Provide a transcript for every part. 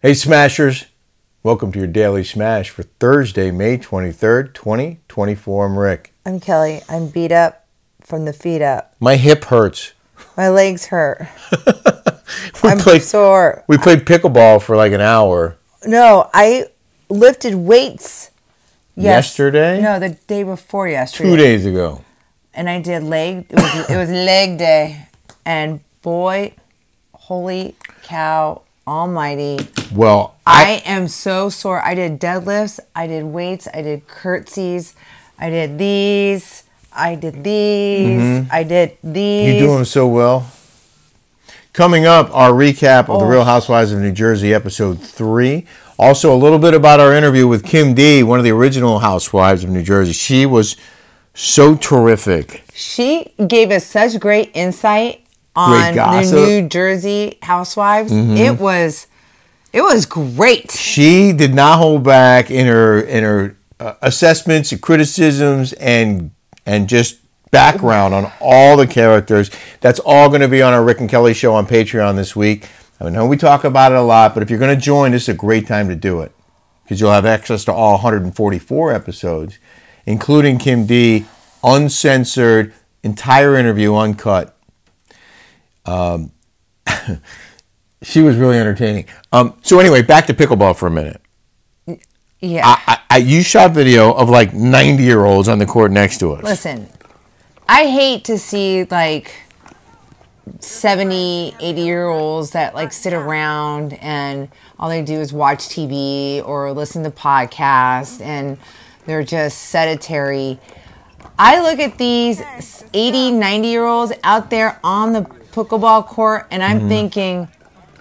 Hey Smashers, welcome to your Daily Smash for Thursday, May 23rd, 2024. I'm Rick. I'm Kelly. I'm beat up from the feet up. My hip hurts. My legs hurt. I'm sore. We played pickleball for like an hour. No, I lifted weights. Yesterday? No, the day before yesterday. 2 days ago. And I did leg. It was leg day. And boy, holy cow almighty. Well, I am so sore. I did deadlifts. I did weights. I did curtsies. I did these. I did these. I did these. You're doing so well. Coming up, our recap of The Real Housewives of New Jersey, episode 3. Also, a little bit about our interview with Kim D, one of the original Housewives of New Jersey. She was so terrific. She gave us such great insight on the New Jersey Housewives. It was great. She did not hold back in her assessments and criticisms and just background on all the characters. That's all going to be on our Rick and Kelly show on Patreon this week. I know we talk about it a lot, but if you're going to join, this is a great time to do it because you'll have access to all 144 episodes, including Kim D, uncensored, entire interview, uncut. She was really entertaining. So anyway, back to pickleball for a minute. Yeah. You shot video of like 90-year-olds on the court next to us. Listen, I hate to see like 70, 80-year-olds that like sit around and all they do is watch TV or listen to podcasts and they're just sedentary. I look at these 80, 90-year-olds out there on the pickleball court and I'm thinking,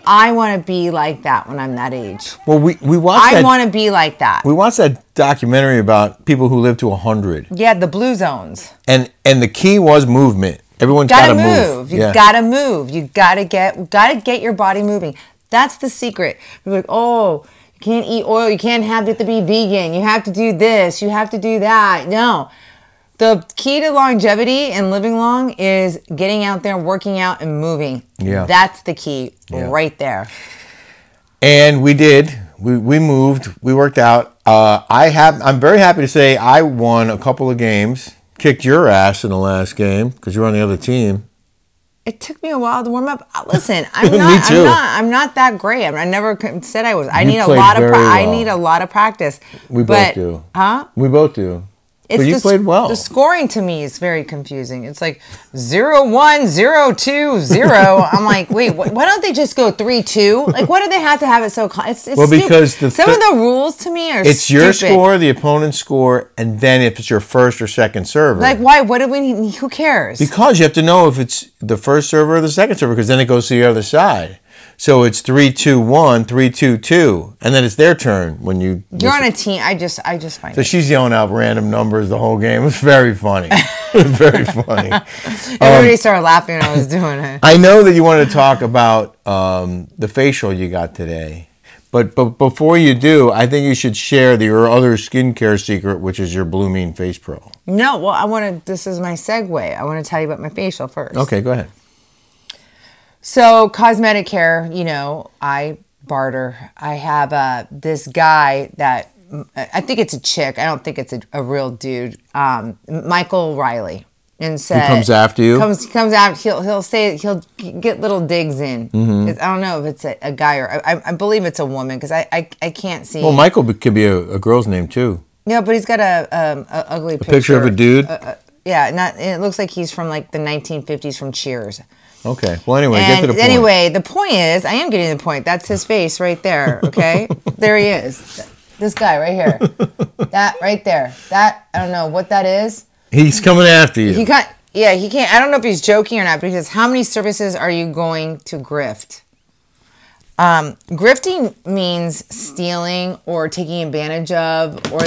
I want to be like that when I'm that age. Well, we watched I want to be like that. We watched that documentary about people who live to 100. Yeah, the blue zones. And the key was movement. Everyone's got to move. You got to move. You got to get your body moving. That's the secret. You're like, oh, you can't eat oil. You can't have it to be vegan. You have to do this. You have to do that. No. The key to longevity and living long is getting out there, working out, and moving. Yeah. That's the key right there. And we did. We moved. We worked out. I'm very happy to say I won a couple of games. Kicked your ass in the last game because you're on the other team. It took me a while to warm up. Listen, I'm not that great. I never said I was. I need a lot of practice. We both do. Huh? We both do. But you played well. The scoring to me is very confusing. It's like 0-1, 0-2-0. I'm like, wait, why don't they just go 3-2? Like, why do they have to have it so? It's well, stupid. Because some of the rules to me are it's stupid. Your score, the opponent's score, and then if it's your first or second server. Like, why? What do we need? Who cares? Because you have to know if it's the first server or the second server, because then it goes to the other side. So it's 3-2-1, 3-2-2, and then it's their turn when you're on a team. I just find so she's yelling out random numbers the whole game. It was very funny. It was very funny. Everybody started laughing when I was doing it. I know that you wanted to talk about the facial you got today, but before you do, I think you should share your other skincare secret, which is your Blumene Face Pro. No, well, this is my segue. I want to tell you about my facial first. Okay, go ahead. So cosmetic care, I barter. I have this guy that, I think it's a chick. I don't think it's a real dude. Michael Riley. And said, he comes after you? Comes after, he'll get little digs in. I don't know if it's a guy or, I believe it's a woman because I can't see. Well, Michael could be a girl's name too. Yeah, but he's got a ugly picture. A picture of a dude? It looks like he's from like the 1950s from Cheers. Okay. Well, anyway, get to the point. Anyway, the point is, I am getting to the point. That's his face right there, okay? There he is. This guy right here. That right there. That, I don't know what that is. He's coming after you. He can't. I don't know if he's joking or not, but he says, how many services are you going to grift? Grifting means stealing or taking advantage of, or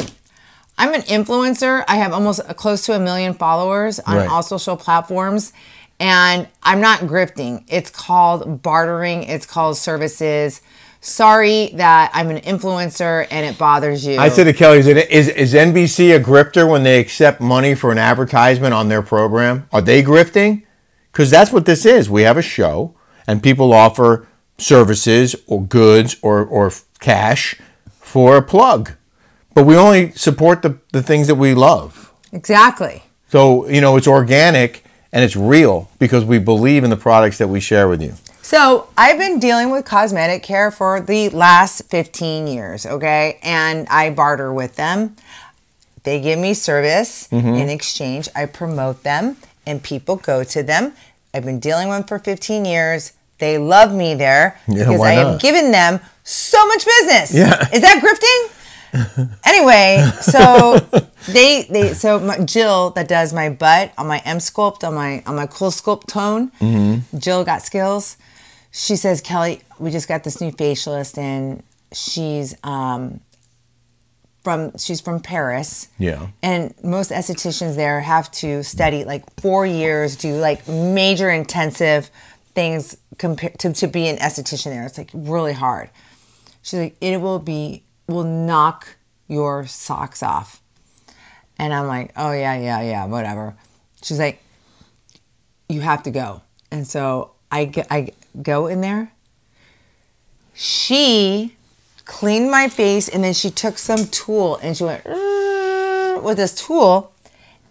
I'm an influencer. I have almost close to 1 million followers on all social platforms. And I'm not grifting. It's called bartering. It's called services. Sorry that I'm an influencer and it bothers you. I said to Kelly, is NBC a grifter when they accept money for an advertisement on their program? Are they grifting? Because that's what this is. We have a show and people offer services or goods or cash for a plug. But we only support the things that we love. Exactly. So, it's organic and it's real because we believe in the products that we share with you. So I've been dealing with cosmetic care for the last 15 years, okay? And I barter with them. They give me service. In exchange, I promote them and people go to them. I've been dealing with them for 15 years. They love me there because I have given them so much business. Yeah. Is that grifting? Anyway, so Jill that does my butt on my M Sculpt, on my Cool Sculpt tone, Jill got skills. She says, Kelly, we just got this new facialist and she's from Paris. Yeah. And most estheticians there have to study like 4 years, do like major intensive things compared to be an esthetician there. It's like really hard. She's like, will knock your socks off. And I'm like, oh yeah, whatever. She's like, you have to go. And so I go in there. She cleaned my face and then she took some tool and she went with this tool,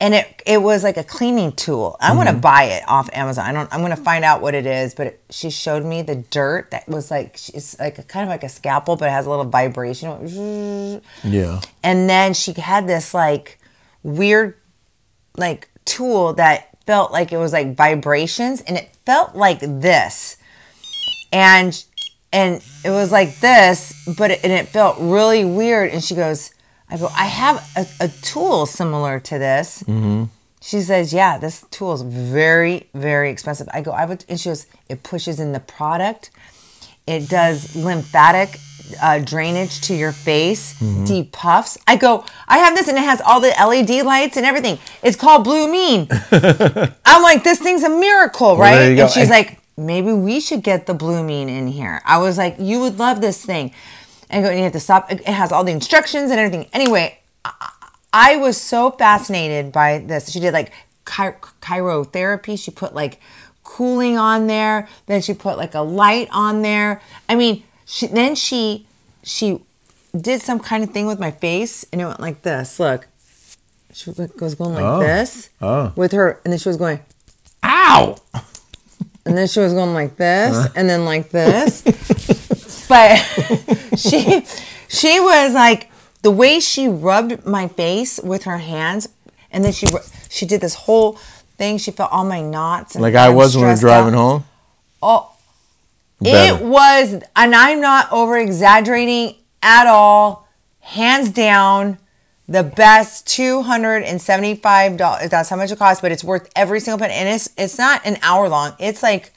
and it was like a cleaning tool. I want to buy it off Amazon. I'm going to find out what it is, but she showed me the dirt that was like, it's like kind of like a scalpel, but it has a little vibration. Yeah. And then she had this like weird like tool that felt like it was like vibrations, and it felt like this. And it was like this, but it felt really weird. And she goes, I have a tool similar to this. She says, yeah, this tool is very, very expensive. And she goes, it pushes in the product. It does lymphatic drainage to your face, depuffs. I have this and it has all the LED lights and everything. It's called Blumene. I'm like, this thing's a miracle, right? There you go. And she's like, maybe we should get the Blumene in here. I was like, you would love this thing. And you have to stop. It has all the instructions and everything. Anyway, I was so fascinated by this. She did like cryotherapy. She put like cooling on there. Then she put like a light on there. I mean, she did some kind of thing with my face, and it went like this. Look, she was going like this with her, and then she was going, ow. And then she was going like this, and then like this. But she was like, the way she rubbed my face with her hands, and then she did this whole thing. She felt all my knots. And like I was when we were driving home? Oh, better. It was, and I'm not over exaggerating at all, hands down, the best $275. That's how much it costs, but it's worth every single penny. And it's not an hour long. It's like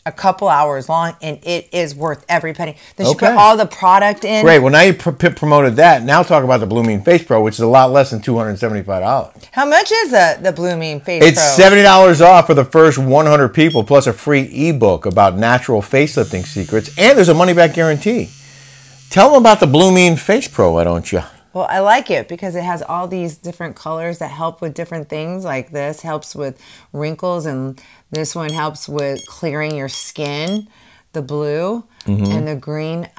a couple hours long, and it is worth every penny. Then she put all the product in. Great. Well, now you promoted that. Now talk about the Blumene Face Pro, which is a lot less than $275. How much is the Blumene Face Pro? It's $70 off for the first 100 people, plus a free ebook about natural facelifting secrets, and there's a money-back guarantee. Tell them about the Blumene Face Pro, why don't you? Well, I like it because it has all these different colors that help with different things. Like this helps with wrinkles, and this one helps with clearing your skin. The blue and the green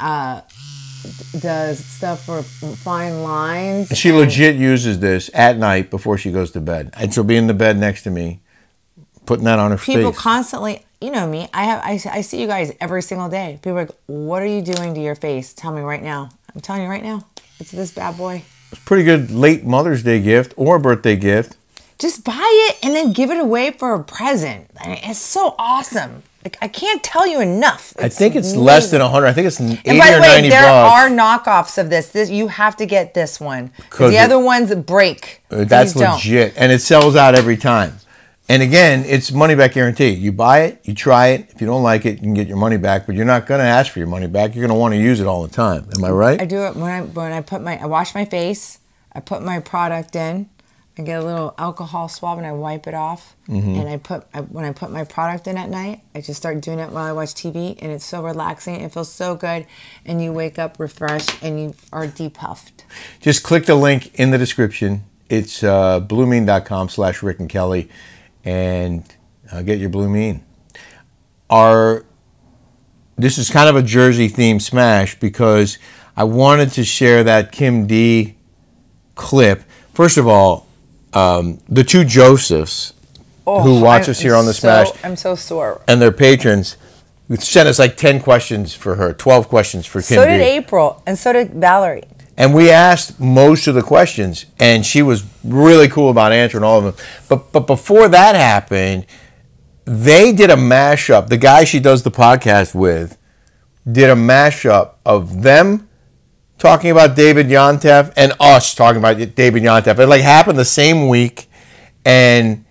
does stuff for fine lines. She legit uses this at night before she goes to bed. And she'll be in the bed next to me, putting that on her face. People constantly, you know me, I see you guys every single day. People are like, what are you doing to your face? Tell me right now. I'm telling you right now. It's this bad boy. It's a pretty good late Mother's Day gift or a birthday gift. Just buy it and then give it away for a present. I mean, it's so awesome. Like, I can't tell you enough. I think it's less than 100. I think it's 80 and by the or way, 90 there bucks. are knockoffs of this. You have to get this one. Because the other ones break. That's legit. And it sells out every time. And again, it's money back guarantee. You buy it, you try it. If you don't like it, you can get your money back. But you're not going to ask for your money back. You're going to want to use it all the time. Am I right? I do it when I wash my face. I put my product in. I get a little alcohol swab and I wipe it off. And when I put my product in at night, I just start doing it while I watch TV, and it's so relaxing. It feels so good, and you wake up refreshed and you are depuffed. Just click the link in the description. It's blumene.com/Rick and Kelly, and get your Blumene. Our this is kind of a Jersey themed smash because I wanted to share that Kim D clip. First of all, the two Josephs who watch us here on the Smash. I'm so sore. And their patrons sent us like 10 questions for her, 12 questions for Kim D. So did April, and so did Valerie. And we asked most of the questions, and she was really cool about answering all of them. But before that happened, they did a mashup. The guy she does the podcast with did a mashup of them talking about David Yontef and us talking about David Yontef. It like happened the same week, and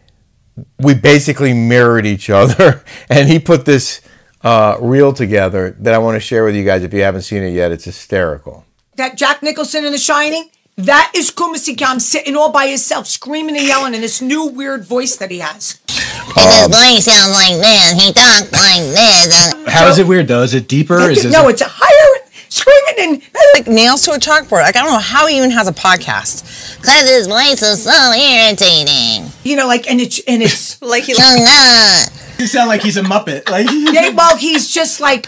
we basically mirrored each other. And he put this reel together that I want to share with you guys if you haven't seen it yet. It's hysterical. That Jack Nicholson in The Shining, that is Kumasi Khan sitting all by himself, screaming and yelling in this new weird voice that he has. And his voice sounds like this. He talks like this. How is it weird though? Is it deeper? No, it's a higher screaming and like nails to a chalkboard. Like I don't know how he even has a podcast. Cause his voice is so irritating. You know, like and it's like he You sound like he's a Muppet. Like yeah, well, he's just like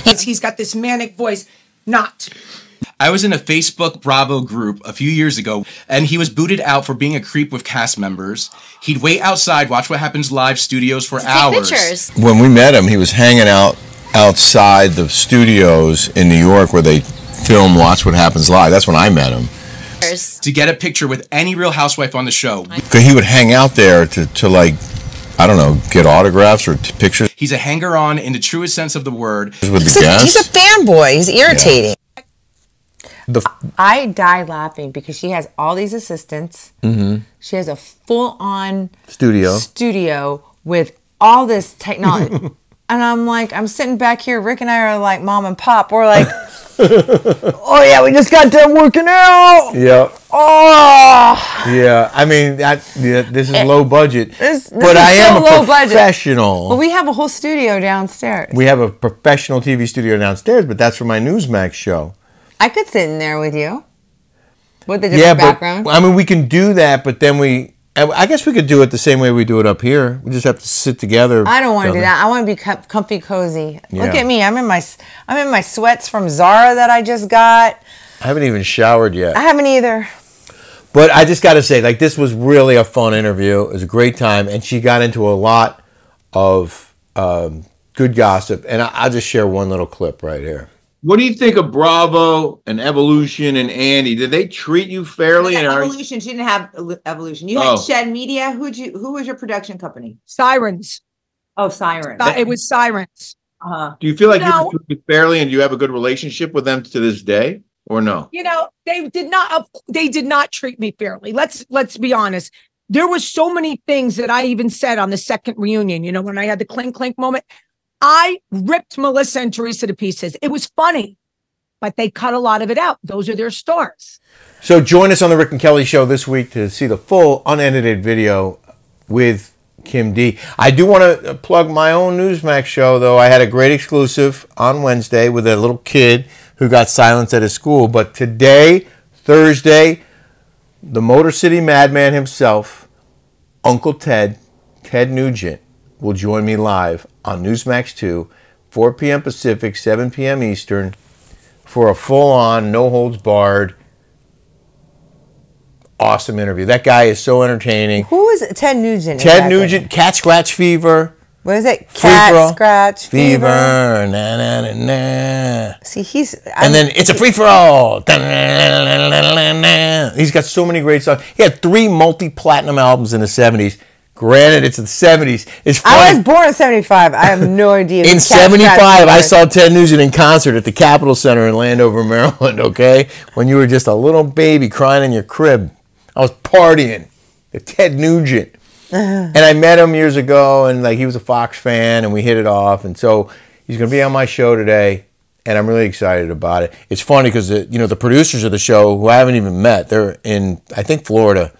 he's got this manic voice. Not. I was in a Facebook Bravo group a few years ago, and he was booted out for being a creep with cast members. He'd wait outside, watch What Happens Live studios for hours. Pictures. When we met him, he was hanging out outside the studios in New York where they film Watch What Happens Live. That's when I met him. To get a picture with any Real Housewife on the show. Because he would hang out there to like, I don't know, get autographs or pictures. He's a hanger-on in the truest sense of the word. With the guests. He's a fanboy. He's irritating. Yeah. I die laughing because she has all these assistants. Mm-hmm. She has a full-on studio with all this technology. And I'm like, I'm sitting back here. Rick and I are like mom and pop. We're like, oh yeah, we just got done working out. Yeah. Oh. Yeah. I mean, this is low budget. But I am so a professional. Well, we have a whole studio downstairs. We have a professional TV studio downstairs, but that's for my Newsmax show. I could sit in there with you. With a different background. But, I mean, we can do that, but then I guess we could do it the same way we do it up here. We just have to sit together. I don't want to do that. I want to be comfy, cozy. Yeah. Look at me. I'm in my sweats from Zara that I just got. I haven't even showered yet. I haven't either. But I just got to say, like, this was really a fun interview. It was a great time, and she got into a lot of good gossip. And I'll just share one little clip right here. What do you think of Bravo and Evolution and Andy? Did they treat you fairly? Evolution. She didn't have Evolution. You had Shed Media. Who was your production company? Sirens. Oh, Sirens. It was Sirens. Uh-huh. Do you feel like you were treated fairly, and you have a good relationship with them to this day, or no? You know, they did not treat me fairly. Let's be honest. There was so many things that I even said on the second reunion. You know, when I had the clink clink moment. I ripped Melissa and Teresa to pieces. It was funny, but they cut a lot of it out. Those are their stars. So join us on the Rick and Kelly Show this week to see the full unedited video with Kim D. I do want to plug my own Newsmax show, though. I had a great exclusive on Wednesday with a little kid who got silenced at his school. But today, Thursday, the Motor City Madman himself, Uncle Ted Nugent, will join me live on Newsmax 2, 4 p.m. Pacific, 7 p.m. Eastern, for a full-on, no-holds-barred, awesome interview. That guy is so entertaining. Who is Ted Nugent? Ted Nugent, Cat Scratch Fever. What is it? Cat Scratch Fever. Na, na, na, na. See, and then it's a free-for-all. He's got so many great songs. He had 3 multi-platinum albums in the 70s. Granted, it's the 70s. It's funny. I was born in 75. I have no idea. In 75, I saw Ted Nugent in concert at the Capitol Center in Landover, Maryland, okay? When you were just a little baby crying in your crib. I was partying with Ted Nugent. And I met him years ago, and like he was a Fox fan, and we hit it off. And so he's going to be on my show today, and I'm really excited about it. It's funny because the producers of the show, who I haven't even met, they're in, I think, Florida.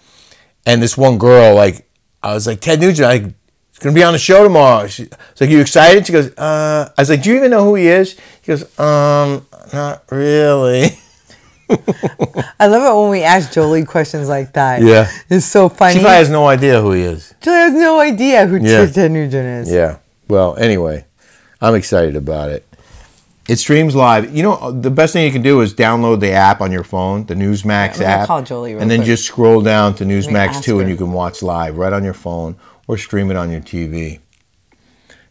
And this one girl, like, I was like, Ted Nugent, he's going to be on the show tomorrow. She's like, you excited? She goes, I was like, do you even know who he is? He goes, not really. I love it when we ask Jolie questions like that. Yeah. It's so funny. She probably has no idea who he is. Jolie has no idea who Ted Nugent is. Yeah. Well, anyway, I'm excited about it. It streams live. You know, the best thing you can do is download the app on your phone, the Newsmax app. Call Jolie real and then quick. just scroll down to Newsmax ask 2 her. and you can watch live right on your phone or stream it on your TV.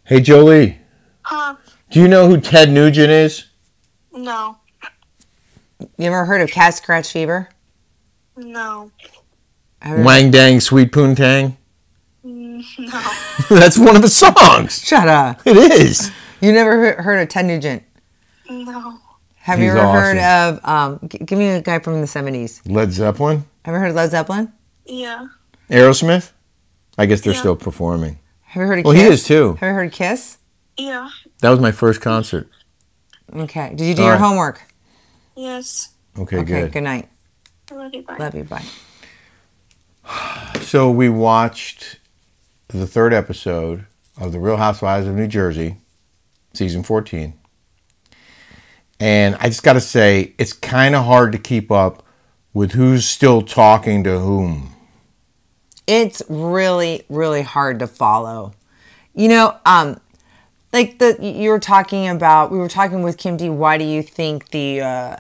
Hey, Jolie. Huh? Do you know who Ted Nugent is? No. You ever heard of cat scratch fever? No. Wang Dang Sweet Poontang? No. That's one of the songs. Shut up. It is. You never heard of Ted Nugent? No. Have He's you ever heard awesome. of, give me a guy from the 70s. Led Zeppelin? Ever heard of Led Zeppelin? Yeah. Aerosmith? I guess they're Yeah. still performing. Have you heard of Well, Kiss? he is too. Have you heard of Kiss? Yeah. That was my first concert. Okay. Did you do All your right. homework? Yes. Okay, Okay, good. good night. I love you. Bye. Love you. Bye. So we watched the 3rd episode of The Real Housewives of New Jersey, season 14. And I just got to say, it's kind of hard to keep up with who's still talking to whom. It's really, really hard to follow. You know, like we were talking with Kim D, why do you think the,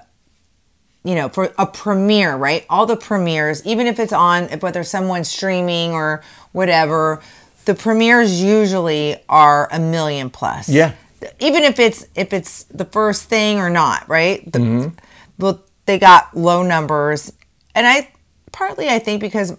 for a premiere, right? All the premieres, even if it's on, whether someone's streaming or whatever, the premieres usually are 1 million plus. Yeah. Even if it's the first thing or not, right? But they got low numbers. And I think because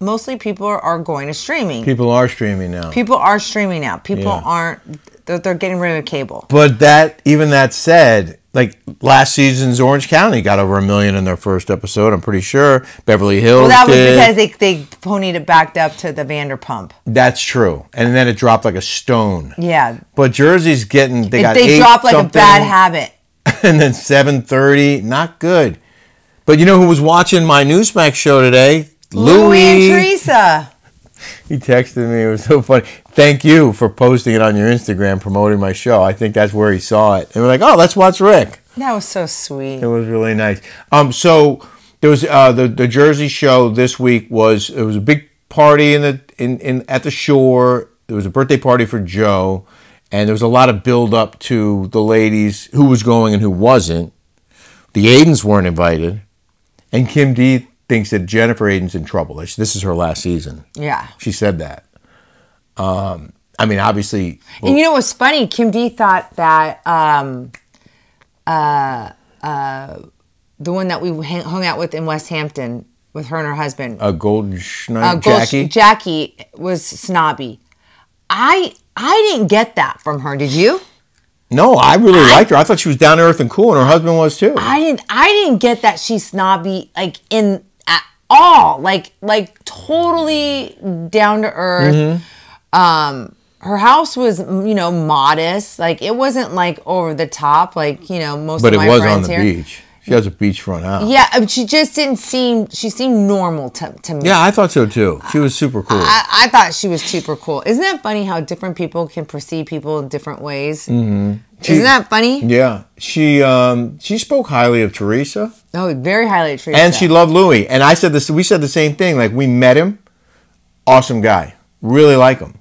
mostly people are going to streaming. People are streaming now. People are streaming now. People Yeah. aren't, they're getting rid of cable. But that said, like last season's Orange County got over 1 million in their first episode, I'm pretty sure. Beverly Hills Well, that was did. because they ponied it backed up to the Vanderpump. That's true. And then it dropped like a stone. Yeah. But Jersey's getting, they got They 8 drop like a something, bad habit. and then 7:30, not good. But you know who was watching my Newsmax show today? Louie and Teresa. He texted me. It was so funny. Thank you for posting it on your Instagram, promoting my show. I think that's where he saw it. And we're like, oh, let's watch Rick. That was so sweet. It was really nice. So there was the Jersey show this week. It was a big party at the shore. There was a birthday party for Joe, and there was a lot of build up to the ladies who was going and who wasn't. The Aidens weren't invited, and Kim D thinks that Jennifer Aiden's in trouble. This is her last season. Yeah. She said that. I mean, obviously. Well, And you know what's funny? Kim D thought that the one that we hung out with in West Hampton with her and her husband, Jackie was snobby. I didn't get that from her. Did you? No, I really liked her. I thought she was down to earth and cool, and her husband was too. I didn't get that she's snobby at all. Like totally down to earth. Mm-hmm. Her house was, modest. Like it wasn't like over the top. Like most But of my it was friends on the here. beach. She has a beachfront house. Yeah, she just didn't seem. She seemed normal to me. Yeah, I thought so too. She was super cool. I thought she was super cool. Isn't that funny how different people can perceive people in different ways? Mm-hmm. Isn't that funny? Yeah, she spoke highly of Teresa. Oh, very highly of Teresa. And she loved Louis. And I said this. We said the same thing. Like we met him, awesome guy, really like him.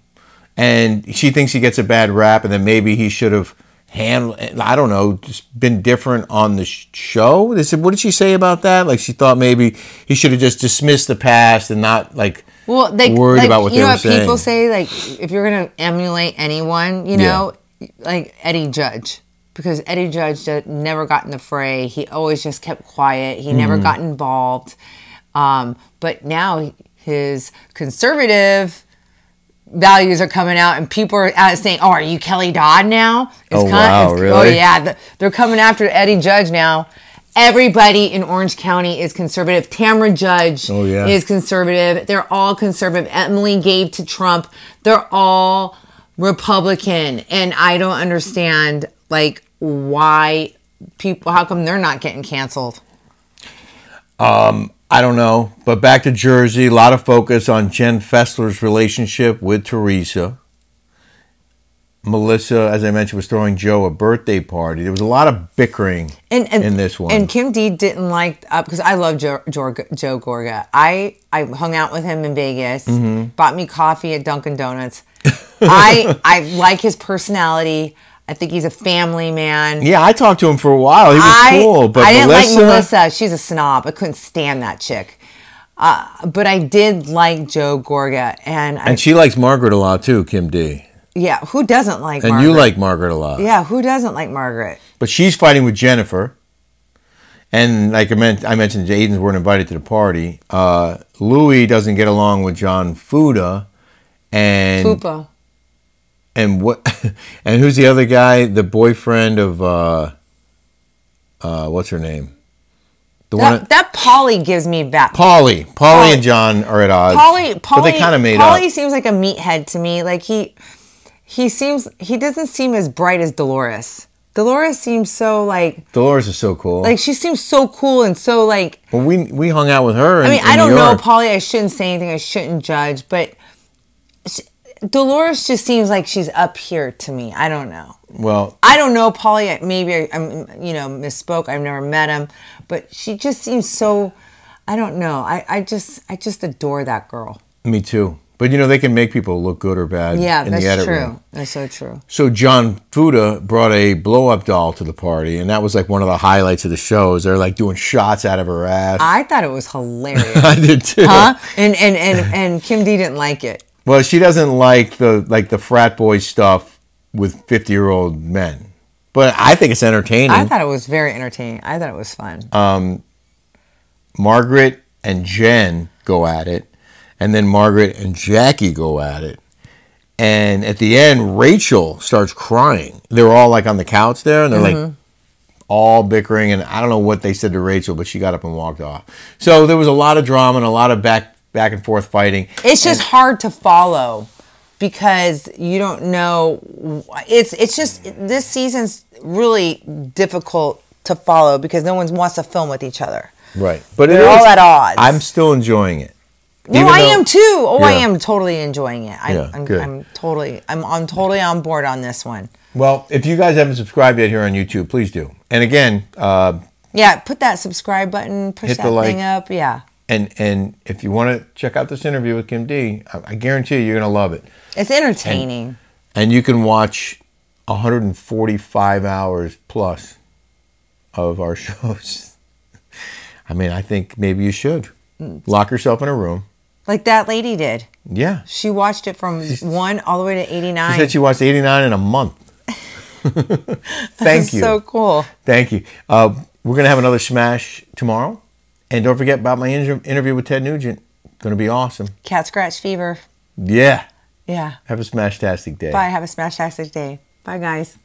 And she thinks he gets a bad rap, and then maybe he should have handled. I don't know, just been different on the show. They said, what did she say about that? Like she thought maybe he should have just dismissed the past and not worried about what they were saying. People say, like, if you're gonna emulate anyone, like Eddie Judge, because Eddie Judge never got in the fray. He always just kept quiet. He never got involved. But now his conservative values are coming out, and people are saying, "Oh, are you Kelly Dodd now?" Really? Oh yeah, they're coming after Eddie Judge now. Everybody in Orange County is conservative. Tamra Judge is conservative. They're all conservative. Emily gave to Trump. They're all Republican, and I don't understand why people. How come they're not getting canceled? I don't know, but back to Jersey, a lot of focus on Jen Fessler's relationship with Teresa. Melissa, as I mentioned, was throwing Joe a birthday party. There was a lot of bickering in this one. And Kim D didn't like, because I love Joe Gorga. I hung out with him in Vegas, bought me coffee at Dunkin' Donuts. I like his personality. I think he's a family man. Yeah, I talked to him for a while. He was cool. But I didn't like Melissa. She's a snob. I couldn't stand that chick. But I did like Joe Gorga. And she likes Margaret a lot too, Kim D. Yeah, who doesn't like Margaret? And you like Margaret a lot. Yeah, who doesn't like Margaret? But she's fighting with Jennifer. And like I mentioned, Aidens weren't invited to the party. Louis doesn't get along with John Fuda. And Fupa. And what? And who's the other guy? The boyfriend of what's her name? That Polly gives me back. Polly and John are at odds. But they kind of made up. Polly seems like a meathead to me. Like he doesn't seem as bright as Dolores. Dolores seems so like. Dolores is so cool. Like she seems so cool and so like. Well, we hung out with her. I don't know Polly. I shouldn't say anything. I shouldn't judge, but. Dolores just seems like she's up here to me. I don't know. Well, I don't know Polly. Maybe I'm misspoke. I've never met him, but she just seems so. I don't know. I just adore that girl. Me too. But they can make people look good or bad. Yeah, in the edit true. room. That's so true. So John Fuda brought a blow-up doll to the party, and that was like one of the highlights of the shows. They're like doing shots out of her ass. I thought it was hilarious. I did too. Huh? And Kim D didn't like it. Well, she doesn't like the frat boy stuff with 50-year-old men. But I think it's entertaining. I thought it was very entertaining. I thought it was fun. Margaret and Jen go at it. And then Margaret and Jackie go at it. And at the end, Rachel starts crying. They were all like on the couch there. And they're like all bickering. And I don't know what they said to Rachel, but she got up and walked off. So there was a lot of drama and a lot of back and forth fighting. It's just hard to follow because you don't know. It's just this season's really difficult to follow because no one wants to film with each other. Right, but they're all at odds. I'm still enjoying it. No, I am too. Oh, yeah. I am totally enjoying it. I'm totally on board on this one. Well, if you guys haven't subscribed yet here on YouTube, please do. And again, put that subscribe button, push that thing up. Yeah. And if you want to check out this interview with Kim D, I guarantee you're going to love it. It's entertaining. And you can watch 145 hours plus of our shows. I mean, I think maybe you should. Lock yourself in a room. Like that lady did. Yeah. She watched it from 1 all the way to 89. She said she watched 89 in a month. Thank you. So cool. Thank you. We're going to have another smash tomorrow. And don't forget about my interview with Ted Nugent. Going to be awesome. Cat scratch fever. Yeah. Yeah. Have a smash-tastic day. Bye. Have a smash-tastic day. Bye, guys.